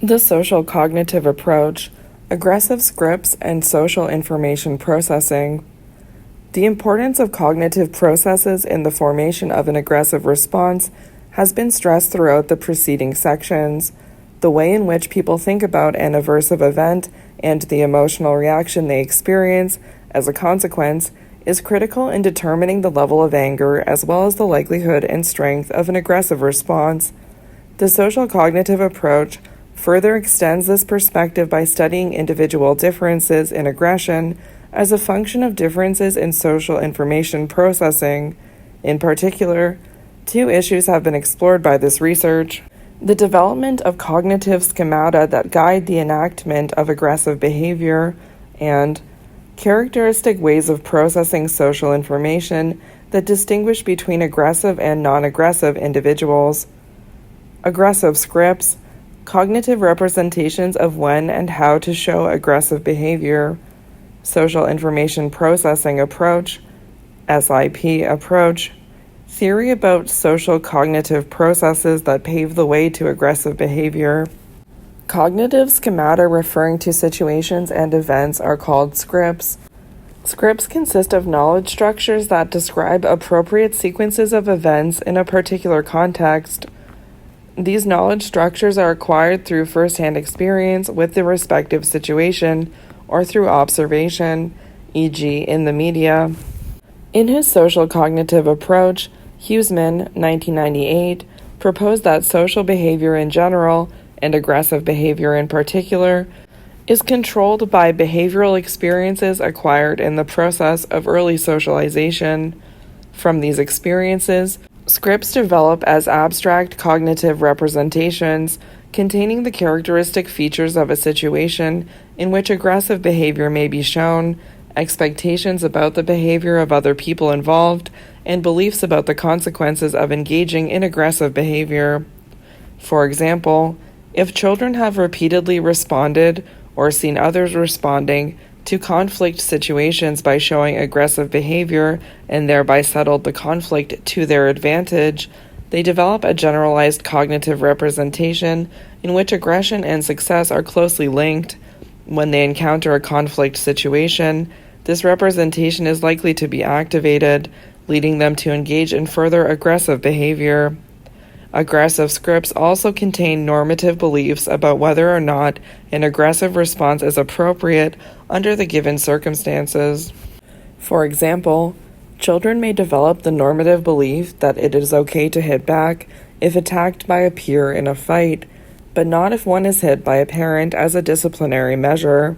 The social cognitive approach, aggressive scripts, and social information processing. The importance of cognitive processes in the formation of an aggressive response has been stressed throughout the preceding sections. The way in which people think about an aversive event and the emotional reaction they experience as a consequence is critical in determining the level of anger as well as the likelihood and strength of an aggressive response. The social cognitive approach further extends this perspective by studying individual differences in aggression as a function of differences in social information processing. In particular, two issues have been explored by this research: the development of cognitive schemata that guide the enactment of aggressive behavior, and characteristic ways of processing social information that distinguish between aggressive and non-aggressive individuals. Aggressive scripts, cognitive representations of when and how to show aggressive behavior. Social information processing approach, SIP approach, theory about social cognitive processes that pave the way to aggressive behavior. Cognitive schemata referring to situations and events are called scripts. Scripts consist of knowledge structures that describe appropriate sequences of events in a particular context. These knowledge structures are acquired through first-hand experience with the respective situation or through observation, e.g., in the media. In his social cognitive approach, Huseman, 1998, proposed that social behavior in general, and aggressive behavior in particular, is controlled by behavioral experiences acquired in the process of early socialization. From these experiences, scripts develop as abstract cognitive representations containing the characteristic features of a situation in which aggressive behavior may be shown, expectations about the behavior of other people involved, and beliefs about the consequences of engaging in aggressive behavior. For example, if children have repeatedly responded or seen others responding to conflict situations by showing aggressive behavior and thereby settled the conflict to their advantage, they develop a generalized cognitive representation in which aggression and success are closely linked. When they encounter a conflict situation, this representation is likely to be activated, leading them to engage in further aggressive behavior. Aggressive scripts also contain normative beliefs about whether or not an aggressive response is appropriate under the given circumstances. For example, children may develop the normative belief that it is okay to hit back if attacked by a peer in a fight, but not if one is hit by a parent as a disciplinary measure.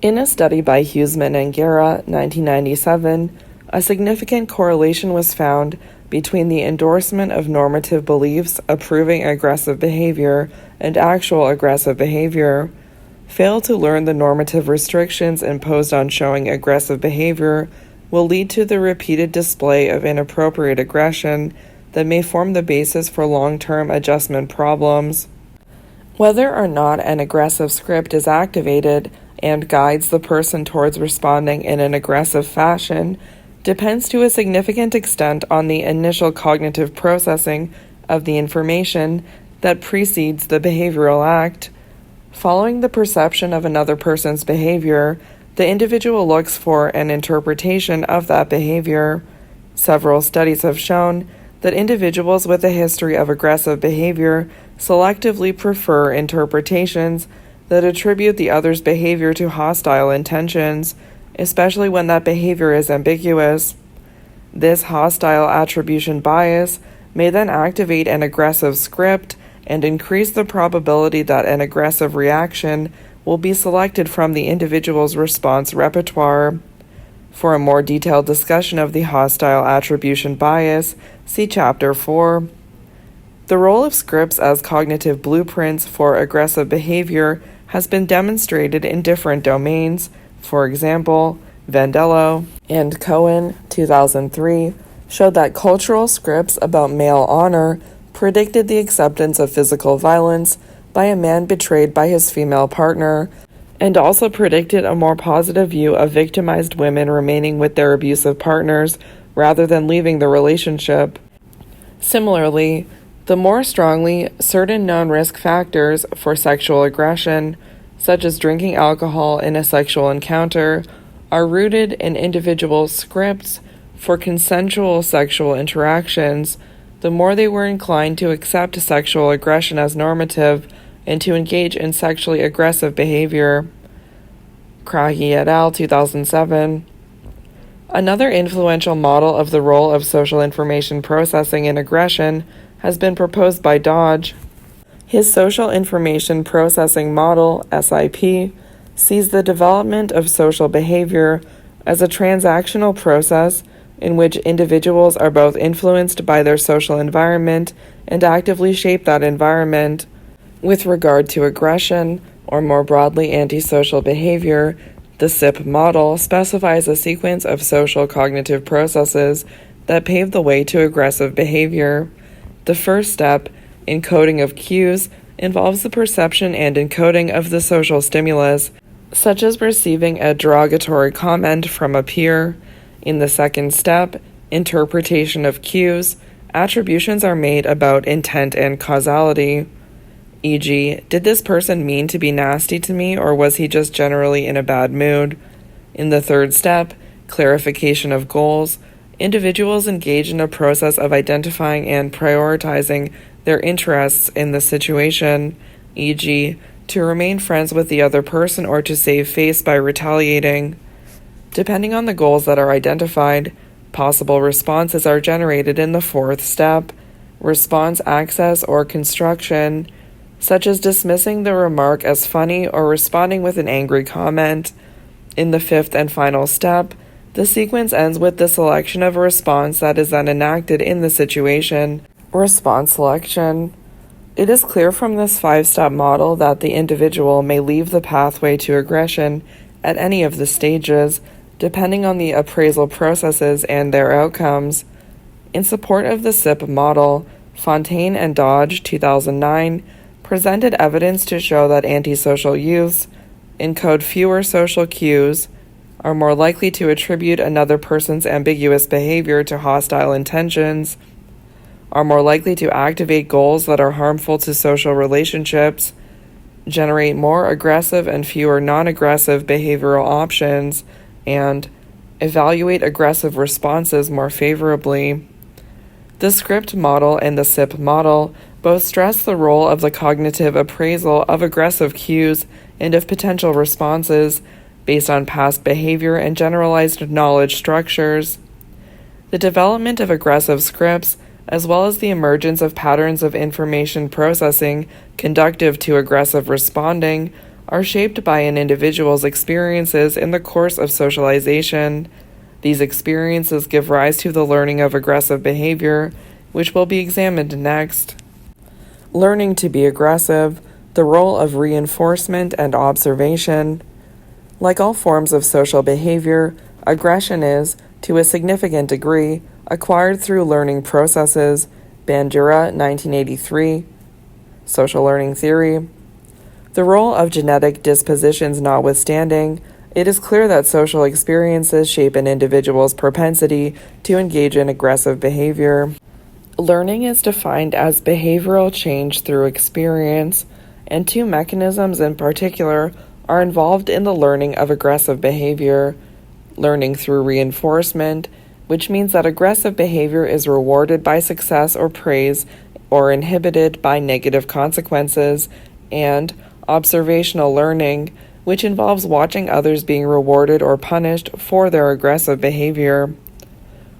In a study by Huseman and Guerra, 1997, a significant correlation was found between the endorsement of normative beliefs approving aggressive behavior and actual aggressive behavior. Fail to learn the normative restrictions imposed on showing aggressive behavior will lead to the repeated display of inappropriate aggression that may form the basis for long-term adjustment problems. Whether or not an aggressive script is activated and guides the person towards responding in an aggressive fashion depends to a significant extent on the initial cognitive processing of the information that precedes the behavioral act. Following the perception of another person's behavior, the individual looks for an interpretation of that behavior. Several studies have shown that individuals with a history of aggressive behavior selectively prefer interpretations that attribute the other's behavior to hostile intentions, especially when that behavior is ambiguous. This hostile attribution bias may then activate an aggressive script and increase the probability that an aggressive reaction will be selected from the individual's response repertoire. For a more detailed discussion of the hostile attribution bias, see Chapter 4. The role of scripts as cognitive blueprints for aggressive behavior has been demonstrated in different domains. For example, Vandello and Cohen, 2003, showed that cultural scripts about male honor predicted the acceptance of physical violence by a man betrayed by his female partner, and also predicted a more positive view of victimized women remaining with their abusive partners rather than leaving the relationship. Similarly, The more strongly certain known risk factors for sexual aggression, such as drinking alcohol in a sexual encounter, are rooted in individuals' scripts for consensual sexual interactions, the more they were inclined to accept sexual aggression as normative and to engage in sexually aggressive behavior. Craggy et al., 2007. Another influential model of the role of social information processing in aggression has been proposed by Dodge. His social information processing model, SIP, sees the development of social behavior as a transactional process in which individuals are both influenced by their social environment and actively shape that environment. With regard to aggression, or more broadly antisocial behavior, the SIP model specifies a sequence of social cognitive processes that pave the way to aggressive behavior. The first step, encoding of cues, involves the perception and encoding of the social stimulus, such as receiving a derogatory comment from a peer. In the second step, interpretation of cues, attributions are made about intent and causality. E.g., did this person mean to be nasty to me, or was he just generally in a bad mood? In the third step, clarification of goals, individuals engage in a process of identifying and prioritizing their interests in the situation, e.g., to remain friends with the other person or to save face by retaliating. Depending on the goals that are identified, possible responses are generated in the fourth step, response access or construction, such as dismissing the remark as funny or responding with an angry comment. In the fifth and final step, the sequence ends with the selection of a response that is then enacted in the situation. Response selection. It is clear from this 5-step model that the individual may leave the pathway to aggression at any of the stages, depending on the appraisal processes and their outcomes. In support of the SIP model, Fontaine and Dodge, 2009, presented evidence to show that antisocial youths encode fewer social cues, are more likely to attribute another person's ambiguous behavior to hostile intentions, are more likely to activate goals that are harmful to social relationships, generate more aggressive and fewer non-aggressive behavioral options, and evaluate aggressive responses more favorably. The script model and the SIP model both stress the role of the cognitive appraisal of aggressive cues and of potential responses based on past behavior and generalized knowledge structures. The development of aggressive scripts, as well as the emergence of patterns of information processing conducive to aggressive responding, are shaped by an individual's experiences in the course of socialization. These experiences give rise to the learning of aggressive behavior, which will be examined next. Learning to be aggressive, the role of reinforcement and observation. Like all forms of social behavior, aggression is, to a significant degree, acquired through learning processes. Bandura, 1983. Social learning theory. The role of genetic dispositions notwithstanding, it is clear that social experiences shape an individual's propensity to engage in aggressive behavior. Learning is defined as behavioral change through experience, and two mechanisms in particular are involved in the learning of aggressive behavior. Learning through reinforcement, which means that aggressive behavior is rewarded by success or praise or inhibited by negative consequences, and observational learning, which involves watching others being rewarded or punished for their aggressive behavior.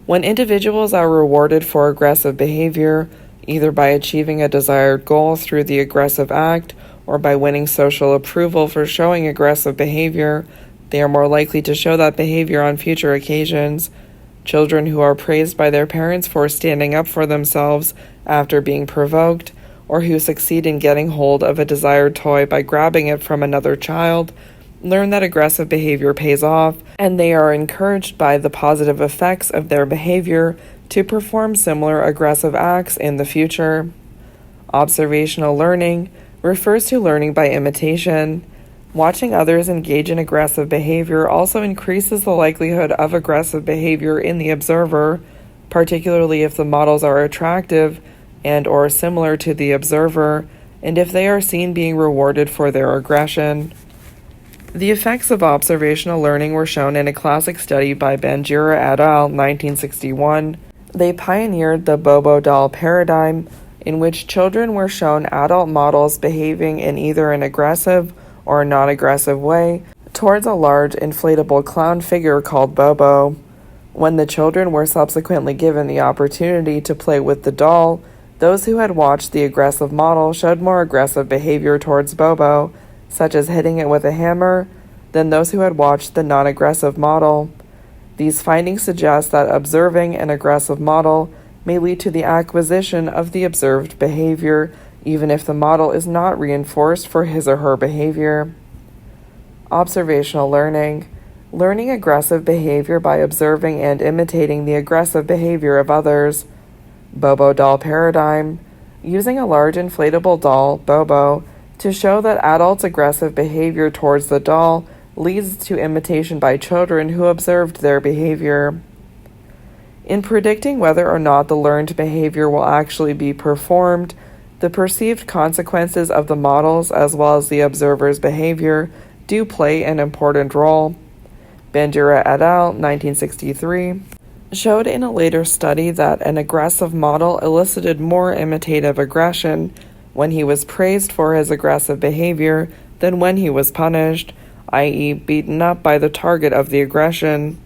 When individuals are rewarded for aggressive behavior, either by achieving a desired goal through the aggressive act or by winning social approval for showing aggressive behavior, they are more likely to show that behavior on future occasions. Children who are praised by their parents for standing up for themselves after being provoked, or who succeed in getting hold of a desired toy by grabbing it from another child, learn that aggressive behavior pays off, and they are encouraged by the positive effects of their behavior to perform similar aggressive acts in the future. Observational learning refers to learning by imitation. Watching others engage in aggressive behavior also increases the likelihood of aggressive behavior in the observer, particularly if the models are attractive and or similar to the observer, and if they are seen being rewarded for their aggression. The effects of observational learning were shown in a classic study by Bandura et al. 1961. They pioneered the Bobo doll paradigm, in which children were shown adult models behaving in either an aggressive or a non-aggressive way towards a large inflatable clown figure called Bobo. When the children were subsequently given the opportunity to play with the doll, those who had watched the aggressive model showed more aggressive behavior towards Bobo, such as hitting it with a hammer, than those who had watched the non-aggressive model. These findings suggest that observing an aggressive model may lead to the acquisition of the observed behavior, even if the model is not reinforced for his or her behavior. Observational learning. Learning aggressive behavior by observing and imitating the aggressive behavior of others. Bobo doll paradigm. Using a large inflatable doll, Bobo, to show that adults' aggressive behavior towards the doll leads to imitation by children who observed their behavior. In predicting whether or not the learned behavior will actually be performed, the perceived consequences of the models as well as the observer's behavior do play an important role. Bandura et al. 1963 showed in a later study that an aggressive model elicited more imitative aggression when he was praised for his aggressive behavior than when he was punished, i.e., beaten up by the target of the aggression.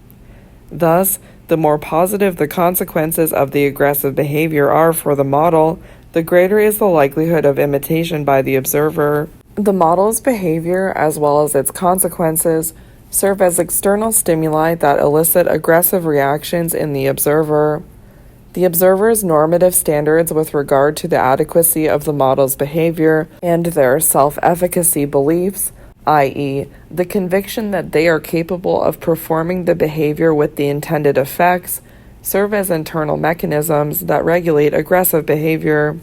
Thus, the more positive the consequences of the aggressive behavior are for the model, the greater is the likelihood of imitation by the observer. The model's behavior, as well as its consequences, serve as external stimuli that elicit aggressive reactions in the observer. The observer's normative standards with regard to the adequacy of the model's behavior and their self-efficacy beliefs, i.e., the conviction that they are capable of performing the behavior with the intended effects, serve as internal mechanisms that regulate aggressive behavior.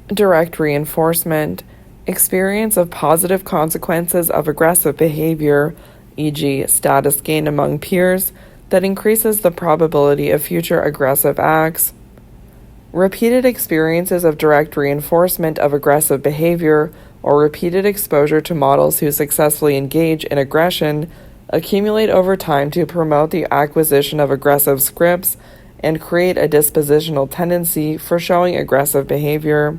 Direct reinforcement. Experience of positive consequences of aggressive behavior, e.g., status gain among peers, that increases the probability of future aggressive acts. Repeated experiences of direct reinforcement of aggressive behavior or repeated exposure to models who successfully engage in aggression accumulate over time to promote the acquisition of aggressive scripts and create a dispositional tendency for showing aggressive behavior.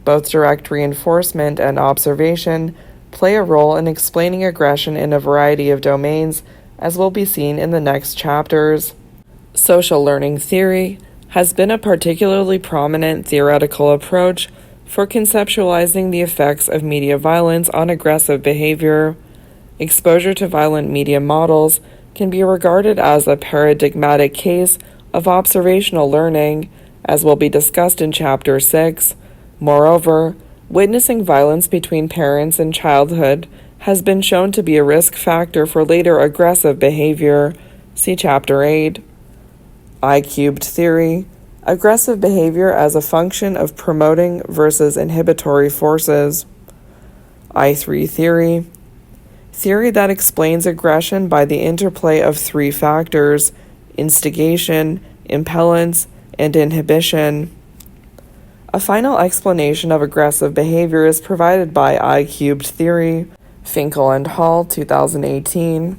Both direct reinforcement and observation play a role in explaining aggression in a variety of domains, as will be seen in the next chapters. Social learning theory has been a particularly prominent theoretical approach for conceptualizing the effects of media violence on aggressive behavior. Exposure to violent media models can be regarded as a paradigmatic case of observational learning, as will be discussed in Chapter 6. Moreover, witnessing violence between parents in childhood has been shown to be a risk factor for later aggressive behavior. See Chapter 8. I-cubed theory. Aggressive behavior as a function of promoting versus inhibitory forces. I3 theory. Theory that explains aggression by the interplay of three factors: instigation, impellence, and inhibition. A final explanation of aggressive behavior is provided by I-cubed theory, Finkel and Hall, 2018.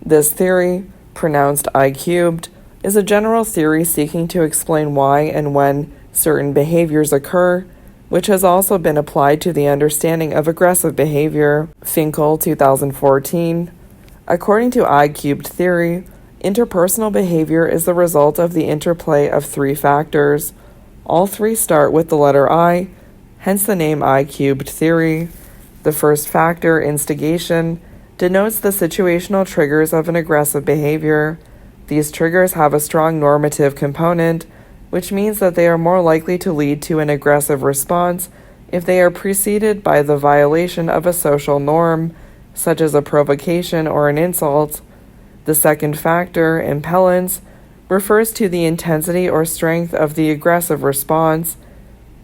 This theory, pronounced I-cubed, is a general theory seeking to explain why and when certain behaviors occur, which has also been applied to the understanding of aggressive behavior. Finkel, 2014. According to I-cubed theory, interpersonal behavior is the result of the interplay of three factors. All three start with the letter I, hence the name I-cubed theory. The first factor, instigation, denotes the situational triggers of an aggressive behavior. These triggers have a strong normative component, which means that they are more likely to lead to an aggressive response if they are preceded by the violation of a social norm, such as a provocation or an insult. The second factor, impellence, refers to the intensity or strength of the aggressive response.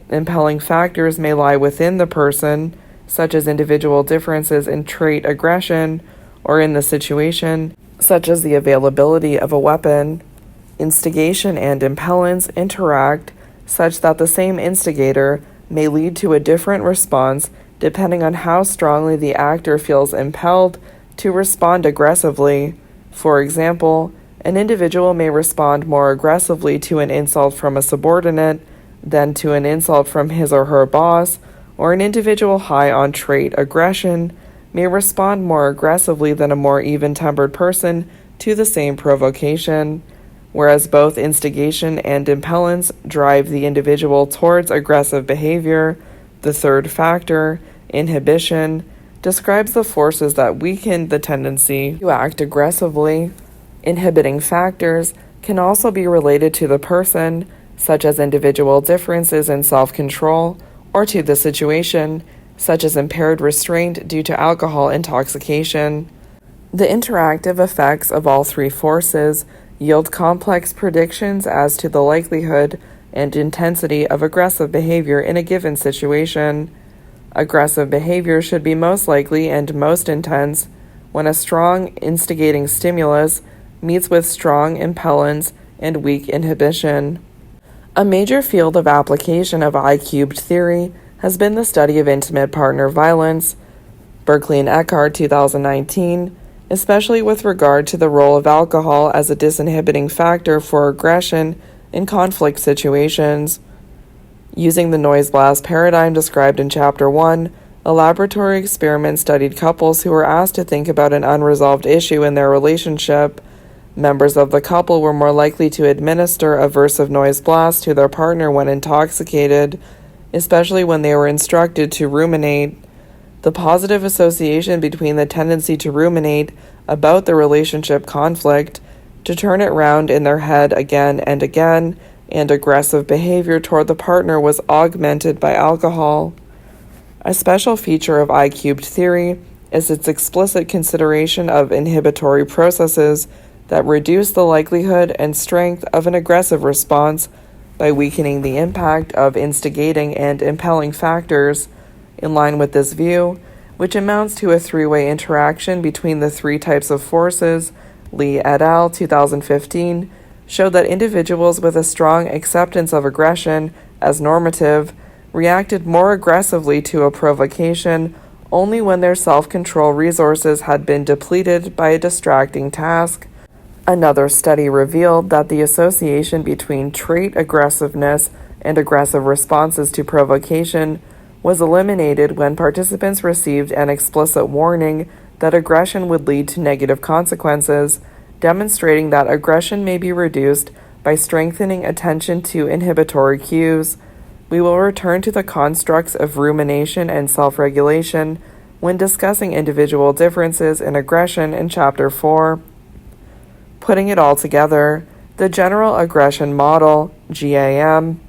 Impelling factors may lie within the person, such as individual differences in trait aggression, or in the situation, such as the availability of a weapon. Instigation and impellence interact such that the same instigator may lead to a different response depending on how strongly the actor feels impelled to respond aggressively. For example, an individual may respond more aggressively to an insult from a subordinate than to an insult from his or her boss, or an individual high on trait aggression may respond more aggressively than a more even-tempered person to the same provocation, whereas both instigation and impellence drive the individual towards aggressive behavior. The third factor, inhibition, describes the forces that weaken the tendency to act aggressively. Inhibiting factors can also be related to the person, such as individual differences in self-control, or to the situation, such as impaired restraint due to alcohol intoxication. The interactive effects of all three forces yield complex predictions as to the likelihood and intensity of aggressive behavior in a given situation. Aggressive behavior should be most likely and most intense when a strong instigating stimulus meets with strong impellence and weak inhibition. A major field of application of I-cubed theory has been the study of intimate partner violence. Berkeley and Eckhart, 2019, especially with regard to the role of alcohol as a disinhibiting factor for aggression in conflict situations. Using the noise blast paradigm described in Chapter 1, a laboratory experiment studied couples who were asked to think about an unresolved issue in their relationship. Members of the couple were more likely to administer aversive noise blasts to their partner when intoxicated, especially when they were instructed to ruminate. The positive association between the tendency to ruminate about the relationship conflict, to turn it round in their head again and again, and aggressive behavior toward the partner was augmented by alcohol. A special feature of I-cubed theory is its explicit consideration of inhibitory processes that reduce the likelihood and strength of an aggressive response by weakening the impact of instigating and impelling factors. In line with this view, which amounts to a three-way interaction between the three types of forces, Lee et al. 2015 showed that individuals with a strong acceptance of aggression as normative reacted more aggressively to a provocation only when their self-control resources had been depleted by a distracting task. Another study revealed that the association between trait aggressiveness and aggressive responses to provocation was eliminated when participants received an explicit warning that aggression would lead to negative consequences, demonstrating that aggression may be reduced by strengthening attention to inhibitory cues. We will return to the constructs of rumination and self-regulation when discussing individual differences in aggression in Chapter 4. Putting it all together, the General Aggression Model, GAM.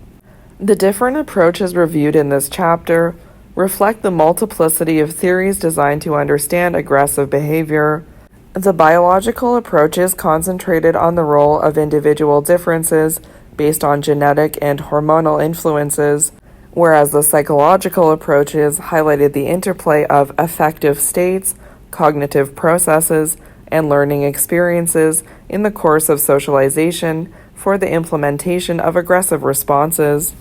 The different approaches reviewed in this chapter reflect the multiplicity of theories designed to understand aggressive behavior. The biological approaches concentrated on the role of individual differences based on genetic and hormonal influences, whereas the psychological approaches highlighted the interplay of affective states, cognitive processes, and learning experiences in the course of socialization for the implementation of aggressive responses.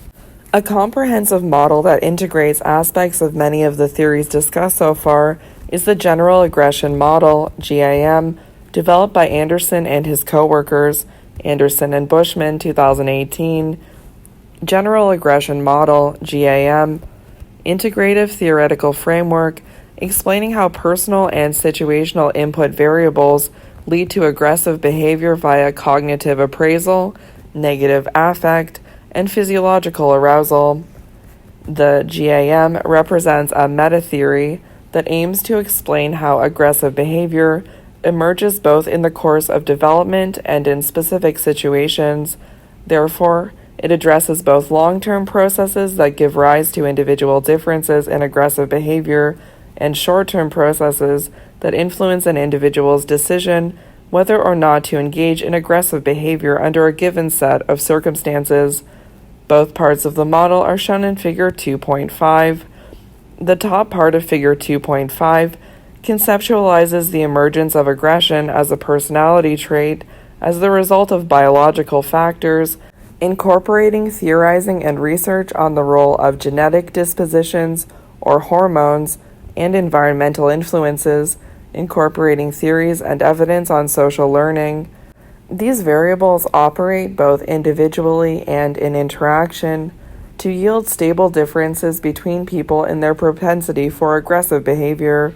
A comprehensive model that integrates aspects of many of the theories discussed so far is the General Aggression Model, GAM, developed by Anderson and his co-workers, Anderson and Bushman, 2018. General Aggression Model, GAM, integrative theoretical framework explaining how personal and situational input variables lead to aggressive behavior via cognitive appraisal, negative affect, and physiological arousal. The GAM represents a meta-theory that aims to explain how aggressive behavior emerges both in the course of development and in specific situations. Therefore, it addresses both long-term processes that give rise to individual differences in aggressive behavior and short-term processes that influence an individual's decision whether or not to engage in aggressive behavior under a given set of circumstances. Both parts of the model are shown in Figure 2.5. The top part of Figure 2.5 conceptualizes the emergence of aggression as a personality trait as the result of biological factors incorporating theorizing and research on the role of genetic dispositions or hormones and environmental influences, incorporating theories and evidence on social learning. These variables operate both individually and in interaction to yield stable differences between people in their propensity for aggressive behavior.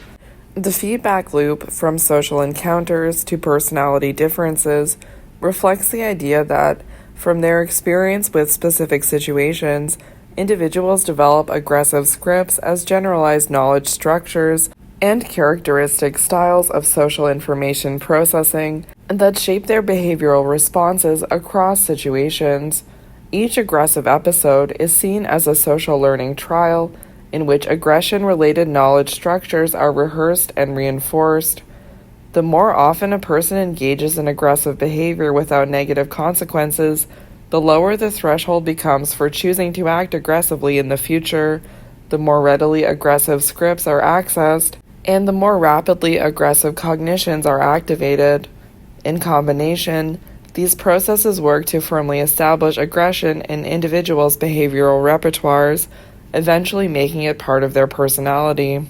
The feedback loop from social encounters to personality differences reflects the idea that, from their experience with specific situations, individuals develop aggressive scripts as generalized knowledge structures and characteristic styles of social information processing that shape their behavioral responses across situations. Each aggressive episode is seen as a social learning trial in which aggression-related knowledge structures are rehearsed and reinforced. The more often a person engages in aggressive behavior without negative consequences, the lower the threshold becomes for choosing to act aggressively in the future, the more readily aggressive scripts are accessed, and the more rapidly aggressive cognitions are activated. In combination, these processes work to firmly establish aggression in individuals' behavioral repertoires, eventually making it part of their personality.